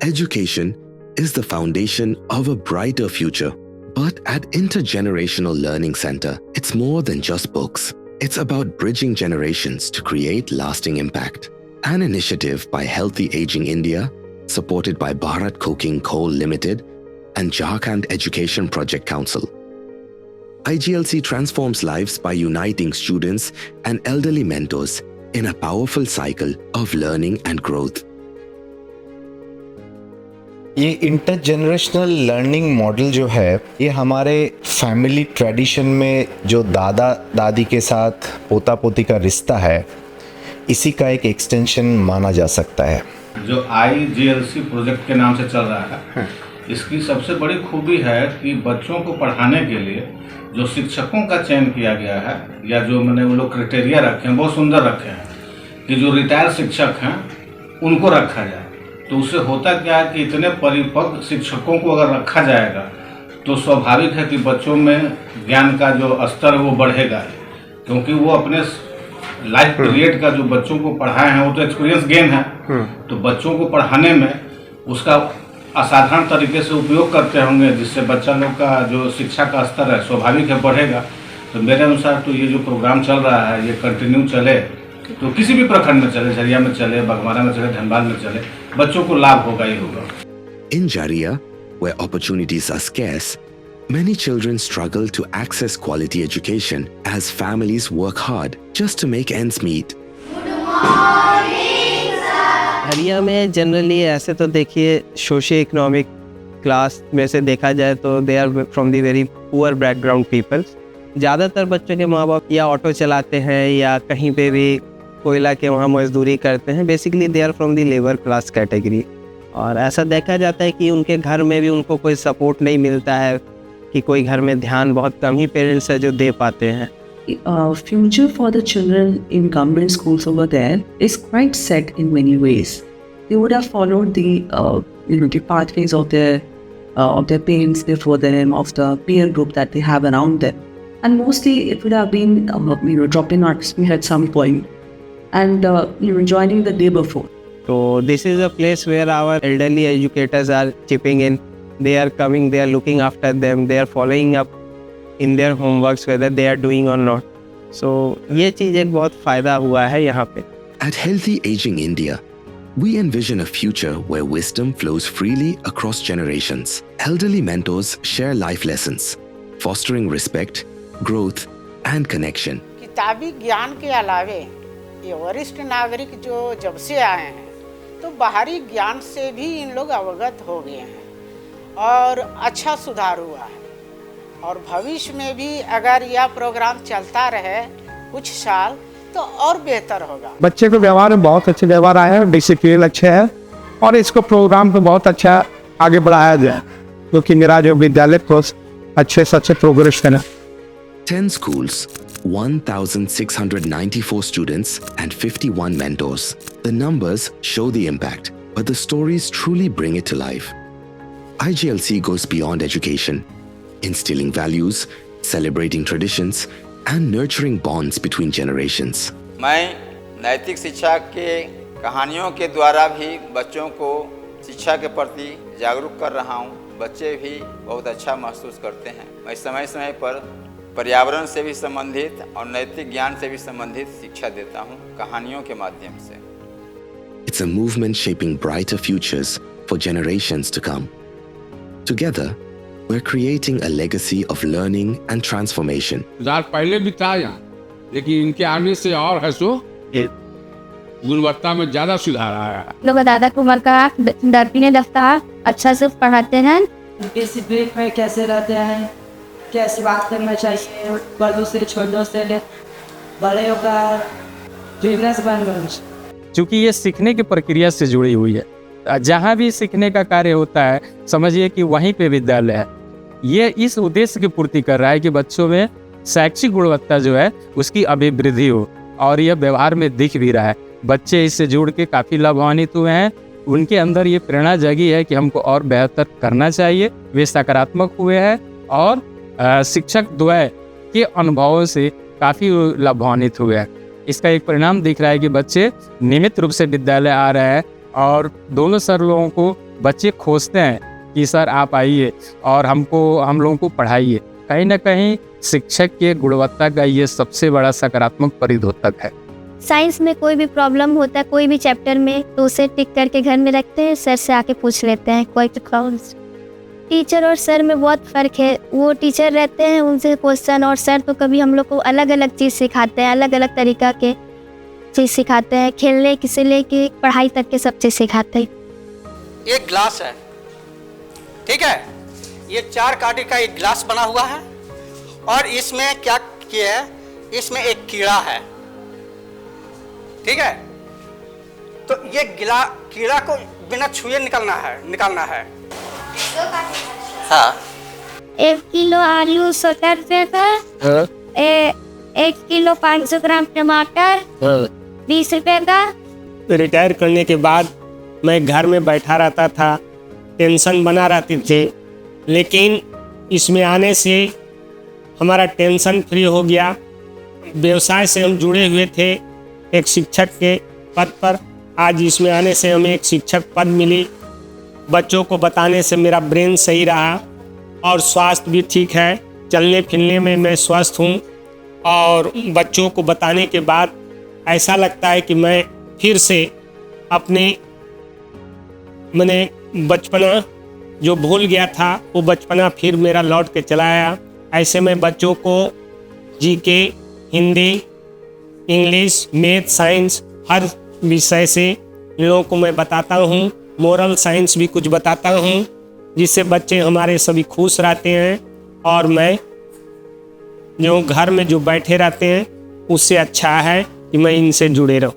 Education is the foundation of a brighter future. But at Intergenerational Learning Center, it's more than just books. It's about bridging generations to create lasting impact. An initiative by Healthy Aging India, supported by Bharat Coking Coal Limited and Jharkhand Education Project Council. IGLC transforms lives by uniting students and elderly mentors in a powerful cycle of learning and growth. ये intergenerational learning model जो है, ये हमारे family tradition में जो दादा दादी के साथ पोता पोती का रिश्ता है, इसी का एक एक्सटेंशन माना जा सकता है। जो IGLC प्रोजेक्ट के नाम से चल रहा है, इसकी सबसे बड़ी खूबी है कि बच्चों को पढ़ाने के लिए जो शिक्षकों का चयन किया गया है, या जो मैंने वो लोग क्राइटेरिया रखे हैं, बहुत सुंदर रखे हैं कि जो रिटायर्ड शिक्षक हैं उनको रखा जाए। तो उससे होता क्या है कि इतने परिपक्व शिक्षकों को अगर रखा जाएगा तो स्वाभाविक है कि बच्चों में ज्ञान का जो स्तर है वो बढ़ेगा, क्योंकि वो अपने लाइफ पीरियड का जो बच्चों को पढ़ाए हैं वो तो एक्सपीरियंस गेन है। तो बच्चों को पढ़ाने में उसका असाधारण तरीके से उपयोग करते होंगे, जिससे बच्चा लोग का जो शिक्षा का स्तर है स्वाभाविक है बढ़ेगा। तो मेरे अनुसार तो ये जो प्रोग्राम चल रहा है ये कंटिन्यू चले, तो किसी भी प्रखंड में चले, झरिया में चले, बघमारा में चले, धनबाद में चले, बच्चों को लाभ होगा ही होगा। In Jharia, where opportunities are scarce, many children struggle to access quality education as families work hard just to make ends meet. Jharia में जनरली ऐसे तो देखिए सोशियो इकोनॉमिक क्लास में से देखा जाए तो they are from the very poor background peoples. ज़्यादातर बच्चों के माँ बाप या ऑटो चलाते हैं या कहीं पे भी कोयला के वहाँ मजदूरी करते हैं। Basically they are from the labour class category. और ऐसा देखा जाता है कि उनके घर में भी उनको कोई सपोर्ट नहीं मिलता है, कि कोई घर में ध्यान बहुत कम ही पेरेंट्स है जो दे पाते हैं। Future for the children in government schools over there is quite set in many ways. They would have followed the pathways of their parents before them, of the peer group that they have around them, and mostly it would have been dropping out at some point and joining the day before. So this is a place where our elderly educators are chipping in. They are coming, they are looking after them, they are following up in their homeworks whether they are doing or not. So ये चीज़ एक बहुत फ़ायदा हुआ है यहाँ पे। At Healthy Aging India, we envision a future where wisdom flows freely across generations. Elderly mentors share life lessons, fostering respect, growth, and connection. किताबी ज्ञान के अलावे ये वरिष्ठ नागरिक जो जब से आए हैं तो बाहरी ज्ञान से भी इन लोग अवगत हो गए हैं और अच्छा सुधार हुआ है। और भविष्य में भी अगर यह प्रोग्राम चलता रहे कुछ साल तो और बेहतर होगा। बच्चे को व्यवहार में बहुत अच्छे व्यवहार आए हैं, डिसिप्लिन अच्छे है और इसको प्रोग्राम को बहुत अच्छा आगे बढ़ाया जाए, क्योंकि मेरा जो विद्यालय को अच्छे से अच्छे प्रोग्रेस करना। 10 schools, 1,694 students and 51 mentors. The numbers show the impact, but the stories truly bring it to life. IGLC goes beyond education, instilling values, celebrating traditions, and nurturing bonds between generations. मैं नैतिक शिक्षा के कहानियों के द्वारा भी बच्चों को शिक्षा के प्रति जागरूक कर रहा हूँ। बच्चे भी बहुत अच्छा महसूस करते हैं। मैं समय समय पर पर्यावरण से भी संबंधित और नैतिक ज्ञान से भी संबंधित शिक्षा देता हूँ कहानियों के माध्यम से। It's a movement shaping brighter futures for generations to come. Together, we're creating a legacy of learning and transformation. पहले भी था यहाँ, लेकिन इनके आने से और है सो गुणवत्ता में ज्यादा सुधार आया है। लोग दादा कुमार का डर भी नहीं लगता, अच्छा से पढ़ाते हैं। डिसिप्लिन में कैसे रहते हैं, कैसे बात करना चाहिए, बड़ों से छोटों से बड़े होकर बिजनेस बन गए। चूँकि ये सीखने की प्रक्रिया से जुड़ी हुई है, जहाँ भी सीखने का कार्य होता है समझिए कि वहीं पे विद्यालय है। ये इस उद्देश्य की पूर्ति कर रहा है कि बच्चों में शैक्षिक गुणवत्ता जो है उसकी अभिवृद्धि हो, और यह व्यवहार में दिख भी रहा है। बच्चे इससे जुड़ के काफ़ी लाभान्वित हुए हैं, उनके अंदर ये प्रेरणा जगी है कि हमको और बेहतर करना चाहिए। वे सकारात्मक हुए हैं और शिक्षक द्वय के अनुभवों से काफ़ी लाभान्वित हुए हैं। इसका एक परिणाम दिख रहा है कि बच्चे नियमित रूप से विद्यालय आ रहे हैं और दोनों सर लोगों को बच्चे खोजते हैं कि सर आप आइए और हम लोगों को पढ़ाइए। कहीं ना कहीं शिक्षक की गुणवत्ता का ये सबसे बड़ा सकारात्मक परिद्योतक है। साइंस में कोई भी प्रॉब्लम होता है कोई भी चैप्टर में तो उसे टिक करके घर में रखते हैं, सर से आके पूछ लेते हैं कोई प्रॉब्लम। टीचर और सर में बहुत फ़र्क है। वो टीचर रहते हैं उनसे क्वेश्चन, और सर तो कभी हम लोग को अलग अलग चीज़ सिखाते हैं, अलग अलग तरीक़ा के चीज़ सिखाते हैं, खेलने से लेके पढ़ाई तक के सब चीज़ सिखाते हैं। एक ग्लास है, ठीक है, ये 4 कांटे का एक ग्लास बना हुआ है और इसमें क्या किया है, इसमें एक कीड़ा है, ठीक है। तो ये कीड़ा को बिना छुए निकालना है। हाँ। 1 किलो आलू 70 रुपये का, 1 किलो 500 ग्राम टमाटर 20 रुपये का। रिटायर करने के बाद मैं घर में बैठा रहता था, टेंशन बना रहती थी, लेकिन इसमें आने से हमारा टेंशन फ्री हो गया। व्यवसाय से हम जुड़े हुए थे एक शिक्षक के पद पर, आज इसमें आने से हमें एक शिक्षक पद मिली। बच्चों को बताने से मेरा ब्रेन सही रहा और स्वास्थ्य भी ठीक है, चलने फिरने में मैं स्वस्थ हूँ। और बच्चों को बताने के बाद ऐसा लगता है कि मैं फिर से अपने मैंने बचपना जो भूल गया था वो बचपना फिर मेरा लौट के चला आया। ऐसे में बच्चों को GK, Hindi, English, math, science हर विषय से इन लोगों को मैं बताता हूँ। मोरल साइंस भी कुछ बताता हूँ, जिससे बच्चे हमारे सभी खुश रहते हैं और मैं जो घर में जो बैठे रहते हैं उससे अच्छा है कि मैं इनसे जुड़े रहूँ।